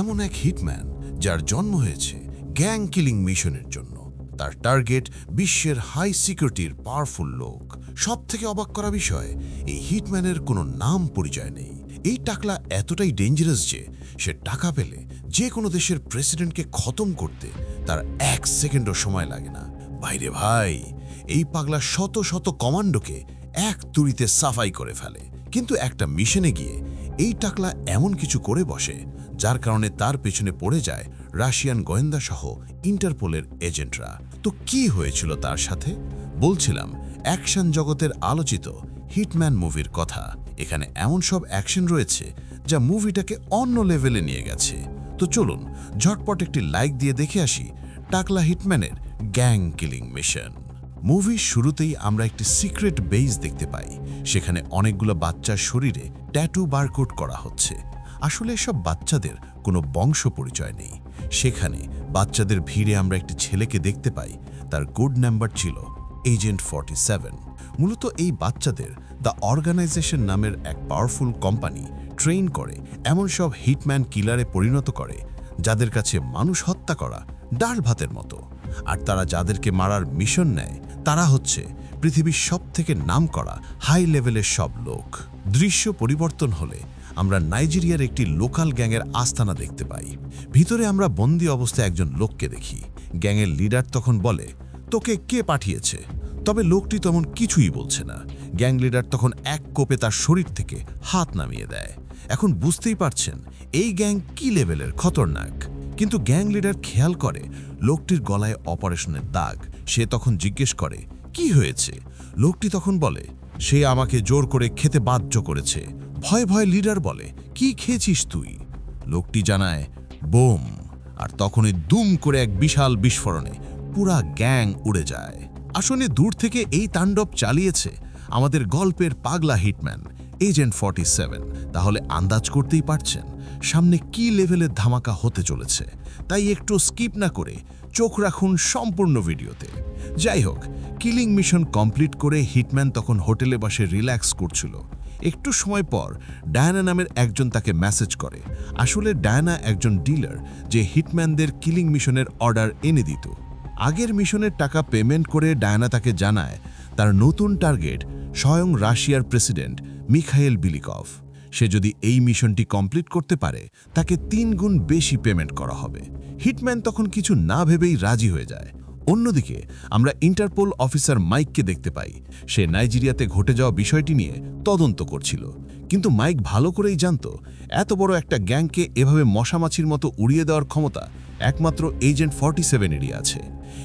এমন এক হিটম্যান যার জন্ম হয়েছে গ্যাং কিলিং মিশনের জন্য। তার টার্গেট বিশ্বের হাই সিকিউরিটির পাওয়ারফুল লোক। সবথেকে অবাক করা বিষয়, এই হিটম্যানের কোনো নাম পরিচয় নেই। এই টাকলা এতটাই ডেঞ্জারাস যে সে টাকা পেলে যে কোনো দেশের প্রেসিডেন্টকে খতম করতে তার 1 সেকেন্ডও সময় লাগে না। বাইরে ভাই, এই পাগলা শত শত কমান্ডোকে এক তুড়িতে সাফাই করে ফেলে। কিন্তু একটা মিশনে গিয়ে এই টাকলা এমন কিছু করে বসে যার কারণে তার পেছনে পড়ে যায় রাশিয়ান গোয়েন্দা সহ ইন্টারপোলের এজেন্টরা। তো কি হয়েছিল তার সাথে? বলছিলাম অ্যাকশন জগতের আলোচিত হিটম্যান মুভির কথা। এখানে এমন সব অ্যাকশন রয়েছে যা মুভিটাকে অন্য লেভেলে নিয়ে গেছে। তো চলুন ঝটপট একটি লাইক দিয়ে দেখে আসি টাকলা হিটম্যানের গ্যাং কিলিং মিশন। মুভির শুরুতেই আমরা একটি সিক্রেট বেস দেখতে পাই। সেখানে অনেকগুলো বাচ্চার শরীরে ট্যাটু বারকোড করা হচ্ছে। আসলে এসব বাচ্চাদের কোনো বংশ পরিচয় নেই। সেখানে বাচ্চাদের ভিড়ে আমরা একটি ছেলেকে দেখতে পাই, তার কোড নাম্বার ছিল এজেন্ট 47। মূলত এই বাচ্চাদের দ্য অর্গানাইজেশন নামের এক পাওয়ারফুল কোম্পানি ট্রেন করে এমন সব হিটম্যান কিলারে পরিণত করে যাদের কাছে মানুষ হত্যা করা ডাল ভাতের মতো। আর তারা যাদেরকে মারার মিশন নেয় তারা হচ্ছে পৃথিবীর সবথেকে নামকরা হাই লেভেলের সব লোক। দৃশ্য পরিবর্তন হলে আমরা নাইজেরিয়ার একটি লোকাল গ্যাংয়ের আস্তানা দেখতে পাই। ভিতরে আমরা বন্দি অবস্থায় একজন লোককে দেখি। গ্যাংয়ের লিডার তখন বলে, তোকে কে পাঠিয়েছে? তবে লোকটি তেমন কিছুই বলছে না। গ্যাং লিডার তখন এক কোপে তার শরীর থেকে হাত নামিয়ে দেয়। এখন বুঝতেই পারছেন এই গ্যাং কি লেভেলের খতরনাক। কিন্তু গ্যাং লিডার খেয়াল করে লোকটির গলায় অপারেশনের দাগ। সে তখন জিজ্ঞেস করে, কি হয়েছে? লোকটি তখন বলে, সে আমাকে জোর করে খেতে বাধ্য করেছে। ভয় ভয় লিডার বলে, কি খেয়েছিস তুই? লোকটি জানায়, বোম। আর তখনই দুম করে এক বিশাল বিস্ফোরণে পুরা গ্যাং উড়ে যায়। আসলে দূর থেকে এই তাণ্ডব চালিয়েছে আমাদের গল্পের পাগলা হিটম্যান এজেন্ট 47। তাহলে আন্দাজ করতেই পারছেন সামনে কি লেভেলের ধামাকা হতে চলেছে। তাই একটু স্কিপ না করে চোখ রাখুন সম্পূর্ণ ভিডিওতে। যাই হোক, কিলিং মিশন কমপ্লিট করে হিটম্যান তখন হোটেলে বসে রিল্যাক্স করছিল। একটু সময় পর ডায়ানা নামের একজন তাকে মেসেজ করে। আসলে ডায়ানা একজন ডিলার যে হিটম্যানদের কিলিং মিশনের অর্ডার এনে দিত। আগের মিশনের টাকা পেমেন্ট করে ডায়ানা তাকে জানায় তার নতুন টার্গেট স্বয়ং রাশিয়ার প্রেসিডেন্ট মিখাইল বিলিকভ। সে যদি এই মিশনটি কমপ্লিট করতে পারে তাকে 3 গুণ বেশি পেমেন্ট করা হবে। হিটম্যান তখন কিছু না ভেবেই রাজি হয়ে যায়। অন্যদিকে আমরা ইন্টারপোল অফিসার মাইককে দেখতে পাই। সে নাইজেরিয়াতে ঘটে যাওয়া বিষয়টি নিয়ে তদন্ত করছিল। কিন্তু মাইক ভালো করেই জানত এত বড় একটা গ্যাংকে এভাবে মশামাছির মতো উড়িয়ে দেওয়ার ক্ষমতা একমাত্র এজেন্ট 47-এরই আছে।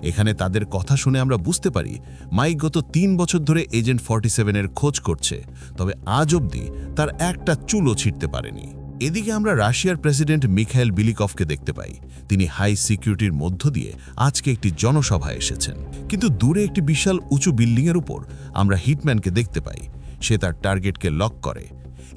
এখানে তাদের কথা শুনে আমরা বুঝতে পারি মাইক গত 3 বছর ধরে এজেন্ট 47-এর খোঁজ করছে, তবে আজ অবধি তার একটা চুলও ছিঁড়তে পারেনি। এদিকে আমরা রাশিয়ার প্রেসিডেন্ট মিখাইল বিলিকভকে দেখতে পাই। তিনি হাই সিকিউরিটির মধ্য দিয়ে আজকে একটি জনসভায় এসেছেন। কিন্তু দূরে একটি বিশাল উঁচু বিল্ডিংয়ের উপর আমরা হিটম্যানকে দেখতে পাই। সে তার টার্গেটকে লক করে।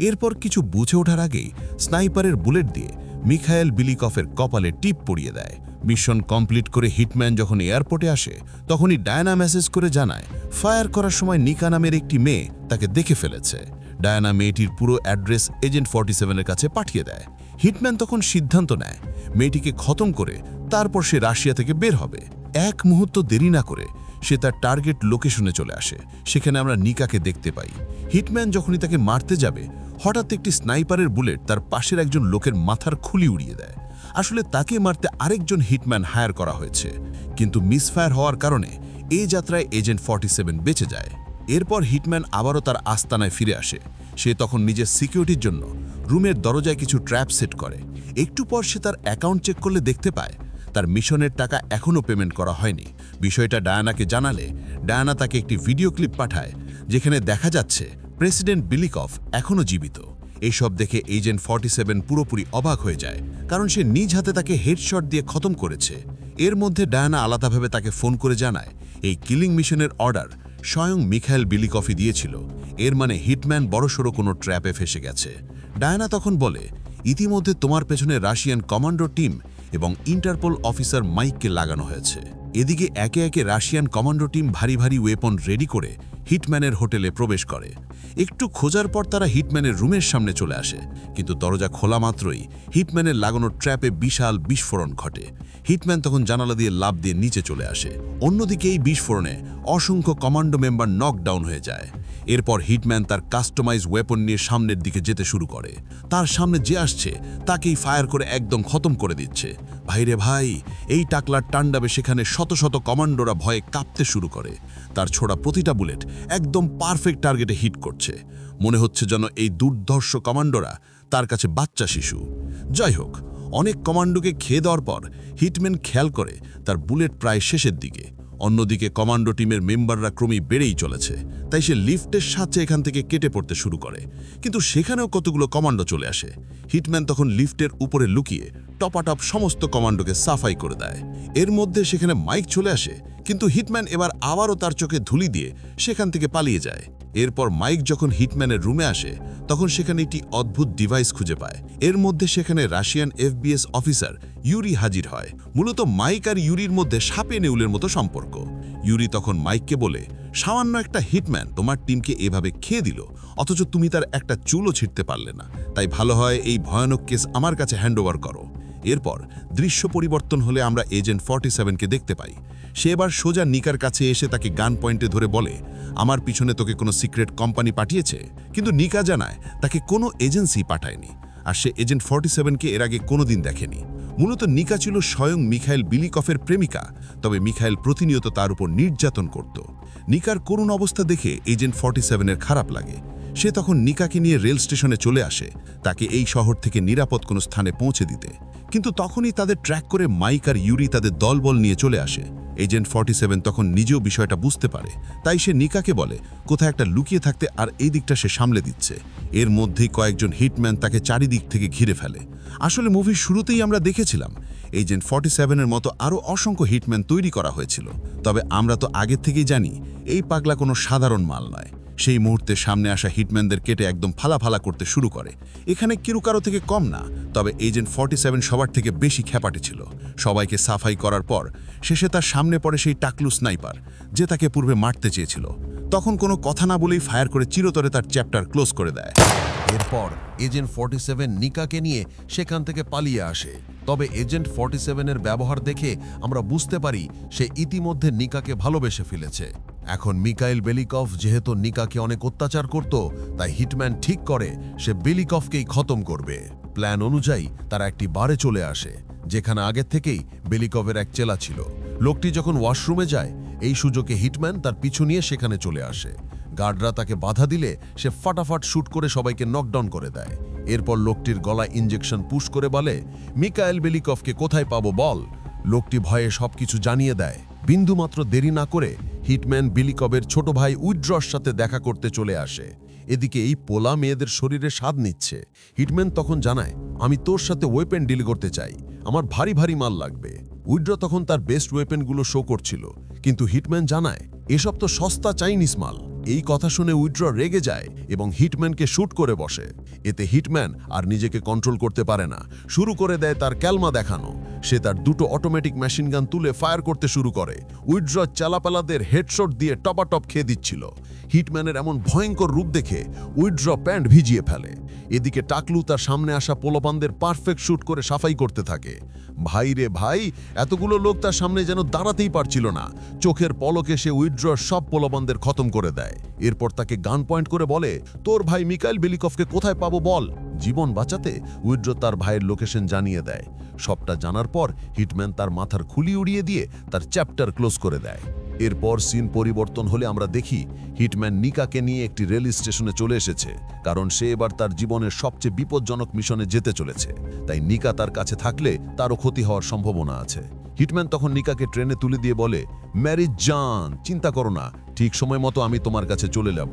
এরপর কিছু বুঝে ওঠার আগেই স্নাইপারের বুলেট দিয়ে মিখাইল বিলিকভের কপালে টিপ পরিয়ে দেয়। মিশন কমপ্লিট করে হিটম্যান যখন এয়ারপোর্টে আসে তখনই ডায়ানা মেসেজ করে জানায় ফায়ার করার সময় নিকা নামের একটি মেয়ে তাকে দেখে ফেলেছে। ডায়ানা মেয়েটির পুরো অ্যাড্রেস এজেন্ট 47-এর কাছে পাঠিয়ে দেয়। হিটম্যান তখন সিদ্ধান্ত নেয় মেয়েটিকে খতম করে তারপর সে রাশিয়া থেকে বের হবে। এক মুহূর্ত দেরি না করে সে তার টার্গেট লোকেশনে চলে আসে। সেখানে আমরা নিকাকে দেখতে পাই। হিটম্যান যখনই তাকে মারতে যাবে হঠাৎ একটি স্নাইপারের বুলেট তার পাশের একজন লোকের মাথার খুলি উড়িয়ে দেয়। আসলে তাকে মারতে আরেকজন হিটম্যান হায়ার করা হয়েছে, কিন্তু মিসফায়ার হওয়ার কারণে এই যাত্রায় এজেন্ট 47 বেঁচে যায়। এরপর হিটম্যান আবারও তার আস্তানায় ফিরে আসে। সে তখন নিজের সিকিউরিটির জন্য রুমের দরজায় কিছু ট্র্যাপ সেট করে। একটু পর সে তার অ্যাকাউন্ট চেক করলে দেখতে পায় তার মিশনের টাকা এখনও পেমেন্ট করা হয়নি। বিষয়টা ডায়ানাকে জানালে ডায়ানা তাকে একটি ভিডিও ক্লিপ পাঠায় যেখানে দেখা যাচ্ছে প্রেসিডেন্ট বিলিকভ এখনও জীবিত। এইসব দেখে এজেন্ট 47 পুরোপুরি অবাক হয়ে যায়, কারণ সে নিজ হাতে তাকে হেডশট দিয়ে খতম করেছে। এর মধ্যে ডায়ানা আলাদাভাবে তাকে ফোন করে জানায় এই কিলিং মিশনের অর্ডার স্বয়ং মিখাইল বিলিকভই দিয়েছিল। এর মানে হিটম্যান বড়সড় কোনো ট্র্যাপে ফেসে গেছে। ডায়ানা তখন বলে, ইতিমধ্যে তোমার পেছনে রাশিয়ান কমান্ডো টিম এবং ইন্টারপোল অফিসার মাইককে লাগানো হয়েছে। এদিকে একে একে রাশিয়ান কমান্ডো টিম ভারী ভারী ওয়েপন রেডি করে হিটম্যানের হোটেলে প্রবেশ করে। একটু খোঁজার পর তারা হিটম্যানের রুমের সামনে চলে আসে, কিন্তু দরজা খোলা মাত্রই হিটম্যানের লাগানো ট্র্যাপে বিশাল বিস্ফোরণ ঘটে। হিটম্যান তখন জানালা দিয়ে লাফ দিয়ে নিচে চলে আসে। অন্যদিকে এই বিস্ফোরণে অসংখ্য কমান্ডো মেম্বার নকডাউন হয়ে যায়। এরপর হিটম্যান তার কাস্টমাইজ ওয়েপন নিয়ে সামনের দিকে যেতে শুরু করে। তার সামনে যে আসছে তাকেই ফায়ার করে একদম খতম করে দিচ্ছে। ভাইরে ভাই, এই টাকলার টান্ডাবে সেখানে শত শত কমান্ডোরা ভয়ে কাঁপতে শুরু করে। তার ছোড়া প্রতিটা বুলেট একদম পারফেক্ট টার্গেটে হিট করছে। মনে হচ্ছে যেন এই দুর্ধর্ষ কমান্ডোরা তার কাছে বাচ্চা শিশু। যাই হোক, অনেক কমান্ডোকে খেয়ে দেওয়ার পর হিটম্যান খেয়াল করে তার বুলেট প্রায় শেষের দিকে। অন্যদিকে কমান্ডো টিমের মেম্বাররা ক্রমেই বেড়েই চলেছে, তাই সে লিফটের সাহায্যে এখান থেকে কেটে পড়তে শুরু করে। কিন্তু সেখানেও কতগুলো কমান্ডো চলে আসে। হিটম্যান তখন লিফটের উপরে লুকিয়ে টপাটপ সমস্ত কমান্ডোকে সাফাই করে দেয়। এর মধ্যে সেখানে মাইক চলে আসে, কিন্তু হিটম্যান এবার আবারও তার চোখে ধুলি দিয়ে সেখান থেকে পালিয়ে যায়। এরপর মাইক যখন হিটম্যানের রুমে আসে, তখন সেখানে একটি অদ্ভুত ডিভাইস খুঁজে পায়। এর মধ্যে সেখানে রাশিয়ান এফবিএস অফিসার ইউরি হাজির হয়। মূলত মাইক আর ইউরির মধ্যে সাপে নেউলের মতো সম্পর্ক। ইউরি তখন মাইককে বলে, সামান্য একটা হিটম্যান তোমার টিমকে এভাবে খেয়ে দিল, অথচ তুমি তার একটা চুলও ছিঁড়তে পারলে না। তাই ভালো হয় এই ভয়ানক কেস আমার কাছে হ্যান্ডওভার করো। এরপর দৃশ্য পরিবর্তন হলে আমরা এজেন্ট 47কে দেখতে পাই। সে এবার সোজা নিকার কাছে এসে তাকে গান পয়েন্টে ধরে বলে, আমার পিছনে তোকে কোনো সিক্রেট কোম্পানি পাঠিয়েছে। কিন্তু নিকা জানায় তাকে কোনো এজেন্সি পাঠায়নি, আর সে এজেন্ট 47কে এর আগে কোনোদিন দেখেনি। মূলত নিকা ছিল স্বয়ং মিখাইল বিলিকফের প্রেমিকা, তবে মিখাইল প্রতিনিয়ত তার উপর নির্যাতন করত। নিকার করুণ অবস্থা দেখে এজেন্ট 47-এর খারাপ লাগে। সে তখন নিকাকে নিয়ে রেল স্টেশনে চলে আসে, তাকে এই শহর থেকে নিরাপদ কোনো স্থানে পৌঁছে দিতে। কিন্তু তখনই তাদের ট্র্যাক করে মাইক আর ইউরি তাদের দলবল নিয়ে চলে আসে। এজেন্ট 47 তখন নিজেও বিষয়টা বুঝতে পারে, তাই সে নিকাকে বলে কোথায় একটা লুকিয়ে থাকতে, আর এই দিকটা সে সামলে দিচ্ছে। এর মধ্যেই কয়েকজন হিটম্যান তাকে চারিদিক থেকে ঘিরে ফেলে। আসলে মুভির শুরুতেই আমরা দেখেছিলাম এজেন্ট 47-এর মতো আরও অসংখ্য হিটম্যান তৈরি করা হয়েছিল। তবে আমরা তো আগে থেকেই জানি এই পাগলা কোনো সাধারণ মাল নয়। সেই মুহূর্তে সামনে আসা হিটম্যানদের কেটে একদম ফালা করতে শুরু করে। এখানে কেউ কারো থেকে কম না, তবে এজেন্ট 47 সবার থেকে বেশি খ্যাপাটে ছিল। সবাইকে সাফাই করার পর শেষে তার সামনে পড়ে সেই টাকলু স্নাইপার, যে তাকে পূর্বে মারতে চেয়েছিল। তখন কোনো কথা না বলেই ফায়ার করে চিরতরে তার চ্যাপ্টার ক্লোজ করে দেয়। এরপর এজেন্ট 47 নিকাকে নিয়ে সেখান থেকে পালিয়ে আসে। তবে এজেন্ট 47-এর ব্যবহার দেখে আমরা বুঝতে পারি সে ইতিমধ্যে নিকাকে ভালোবেসে ফেলেছে। এখন মিখাইল বেলিকভ যেহেতু নিকাকে অনেক অত্যাচার করত, তাই হিটম্যান ঠিক করে সে বেলিকভকেই খতম করবে। প্ল্যান অনুযায়ী তারা একটি বারে চলে আসে, যেখানে আগের থেকেই বেলিকভের এক চেলা ছিল। লোকটি যখন ওয়াশরুমে যায়, এই সুযোগে হিটম্যান তার পিছু নিয়ে সেখানে চলে আসে। গার্ডরা তাকে বাধা দিলে সে ফাটাফাট শুট করে সবাইকে নকডাউন করে দেয়। এরপর লোকটির গলায় ইঞ্জেকশন পুশ করে বলে, মিখাইল বেলিকভকে কোথায় পাবো বল। লোকটি ভয়ে সবকিছু জানিয়ে দেয়। বিন্দুমাত্র দেরি না করে হিটম্যান বেলিকভের ছোট ভাই উইড্রর সাথে দেখা করতে চলে আসে। এদিকে এই পোলা মেয়েদের শরীরে স্বাদ নিচ্ছে। হিটম্যান তখন জানায়, আমি তোর সাথে ওয়েপেন ডিল করতে চাই, আমার ভারী ভারী মাল লাগবে। উইড্র তখন তার বেস্ট ওয়েপেনগুলো শো করছিল, কিন্তু হিটম্যান জানায় এসব তো সস্তা চাইনিজ মাল। এই কথা শুনে উইড্র রেগে যায় এবং হিটম্যানকে শুট করে বসে। এতে হিটম্যান আর নিজেকে কন্ট্রোল করতে পারে না, শুরু করে দেয় তার ক্যালমা দেখানো। সে তার দুটো অটোমেটিক মেশিনগান তুলে ফায়ার করতে শুরু করে। উইড্র চালাপালাদের হেডশট দিয়ে টপাটপ খেয়ে দিচ্ছিল। হিটম্যানের এমন ভয়ঙ্কর রূপ দেখে উইড্র প্যান্ট ভিজিয়ে ফেলে। এদিকে টাকলু তার সামনে আসা পোলাপানদের পারফেক্ট শুট করে সাফাই করতে থাকে। ভাই রে ভাই, এতগুলো লোক তার সামনে যেন দাঁড়াতেই পারছিল না। চোখের পলকে সে উইড্রর সব পোলাপানদের খতম করে দেয়। এরপর তাকে গান পয়েন্ট করে বলে, তোর ভাই মিখাইল বেলিকভকে কোথায় পাবো বল। জীবন বাঁচাতে উইড্র তার ভাইয়ের লোকেশন জানিয়ে দেয়। সবটা জানার পর হিটম্যান তার মাথার খুলি উড়িয়ে দিয়ে তার চ্যাপ্টার ক্লোজ করে দেয়। এরপর সিন পরিবর্তন হলে আমরা দেখি হিটম্যান নিকাকে নিয়ে একটি রেল স্টেশনে চলে এসেছে, কারণ সে এবার তার জীবনের সবচেয়ে বিপজ্জনক মিশনে যেতে চলেছে। তাই নিকা তার কাছে থাকলে তারও ক্ষতি হওয়ার সম্ভাবনা আছে। হিটম্যান তখন নিকাকে ট্রেনে তুলে দিয়ে বলে, ম্যারি জান, চিন্তা করো না, ঠিক সময় মতো আমি তোমার কাছে চলে যাব।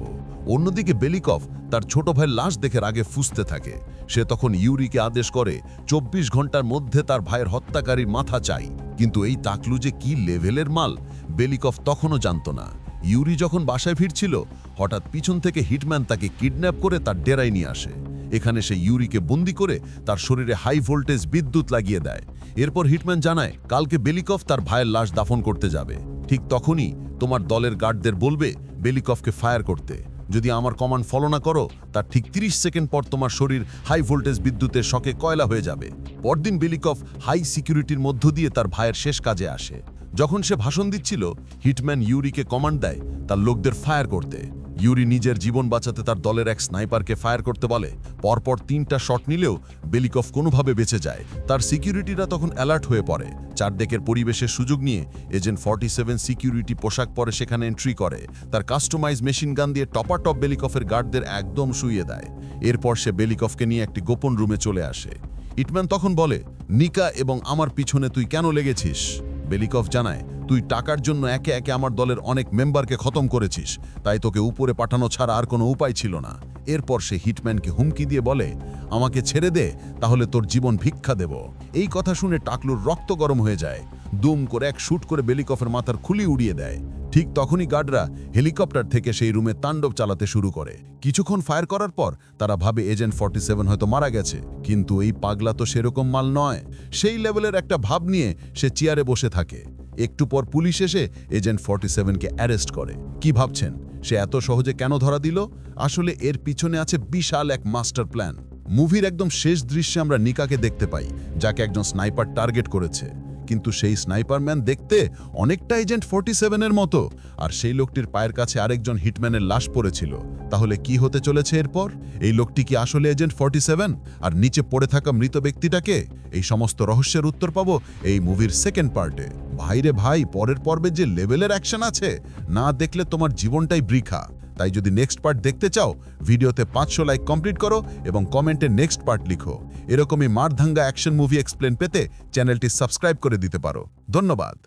অন্যদিকে বেলিকভ তার ছোট ভাইয়ের লাশ দেখে রাগে ফুঁসতে থাকে। সে তখন ইউরিকে আদেশ করে 24 ঘন্টার মধ্যে তার ভাইয়ের হত্যাকারীর মাথা চাই। কিন্তু এই টাকলু যে কি লেভেলের মাল, বেলিকভ তখনও জানত না। ইউরি যখন বাসায় ফিরছিল, হঠাৎ পিছন থেকে হিটম্যান তাকে কিডন্যাপ করে তার ডেরায় নিয়ে আসে। এখানে সে ইউরিকে বন্দি করে তার শরীরে হাই ভোল্টেজ বিদ্যুৎ লাগিয়ে দেয়। এরপর হিটম্যান জানায় কালকে বেলিকভ তার ভাইয়ের লাশ দাফন করতে যাবে। ঠিক তখনই তোমার দলের গার্ডদের বলবে বেলিকভকে ফায়ার করতে। যদি আমার কমান্ড ফলো না করো তার ঠিক 30 সেকেন্ড পর তোমার শরীর হাই ভোল্টেজ বিদ্যুতের শকে কয়লা হয়ে যাবে। পরদিন বেলিকভ হাই সিকিউরিটির মধ্য দিয়ে তার ভাইয়ের শেষ কাজে আসে। যখন সে ভাষণ দিচ্ছিল, হিটম্যান ইউরিকে কমান্ড দেয় তার লোকদের ফায়ার করতে। ইউরি নিজের জীবন বাঁচাতে তার দলের এক স্নাইপারকে ফায়ার করতে বলে। পরপর 3টা শট নিলেও বেলিকভ কোনোভাবে বেঁচে যায়। তার সিকিউরিটিরা তখন অ্যালার্ট হয়ে পড়ে। চারদিকের পরিবেশের সুযোগ নিয়ে এজেন্ট 47 সিকিউরিটি পোশাক পরে সেখানে এন্ট্রি করে। তার কাস্টমাইজ মেশিন গান দিয়ে টপাটপ বেলিকভের গার্ডদের একদম শুইয়ে দেয়। এরপর সে বেলিকভকে নিয়ে একটি গোপন রুমে চলে আসে। হিটম্যান তখন বলে, নিকা এবং আমার পিছনে তুই কেন লেগেছিস? বেলিকভ জানায়, তুই টাকার জন্য একে একে আমার দলের অনেক মেম্বারকে খতম করেছিস, তাই তোকে উপরে পাঠানো ছাড়া আর কোনো উপায় ছিল না। এরপর সে হিটম্যানকে হুমকি দিয়ে বলে, আমাকে ছেড়ে দে, তাহলে তোর জীবন ভিক্ষা দেব। এই কথা শুনে টাকলুর রক্ত গরম হয়ে যায়। দুম করে এক শুট করে বেলিকভের মাথার খুলি উড়িয়ে দেয়। ঠিক তখনই গার্ডরা হেলিকপ্টার থেকে সেই রুমে তাণ্ডব চালাতে শুরু করে। কিছুক্ষণ ফায়ার করার পর তারা ভাবে এজেন্ট 47 হয়তো মারা গেছে, কিন্তু এই পাগলা তো সেরকম মাল নয়। সেই লেভেলের একটা ভাব নিয়ে সে চেয়ারে বসে থাকে। একটু পর পুলিশ এসে এজেন্ট 47কে অ্যারেস্ট করে। কি ভাবছেন সে এত সহজে কেন ধরা দিল? আসলে এর পিছনে আছে বিশাল এক মাস্টার প্ল্যান। মুভির একদম শেষ দৃশ্যে আমরা নিকাকে দেখতে পাই, যাকে একজন স্নাইপার টার্গেট করেছে। কিন্তু সেই স্নাইপারম্যান দেখতে অনেকটা এজেন্ট 47-এর মতো, আর সেই লোকটির পায়ের কাছে আরেকজন হিটম্যানের লাশ পড়েছিল। তাহলে কি হতে চলেছে এরপর? এই লোকটি কি আসলে এজেন্ট 47? আর নিচে পড়ে থাকা মৃত ব্যক্তিটাকে? এই সমস্ত রহস্যের উত্তর পাবো এই মুভির সেকেন্ড পার্টে। ভাইরে ভাই, পরের পর্বে যে লেভেলের অ্যাকশন আছে, না দেখলে তোমার জীবনটাই বৃথা। তাই যদি নেক্সট পার্ট দেখতে চাও, ভিডিওতে 500 লাইক কমপ্লিট করো এবং কমেন্টে নেক্সট পার্ট লিখো। এরকমই মারধাঙ্গা অ্যাকশন মুভি এক্সপ্লেন পেতে চ্যানেলটি সাবস্ক্রাইব করে দিতে পারো। ধন্যবাদ।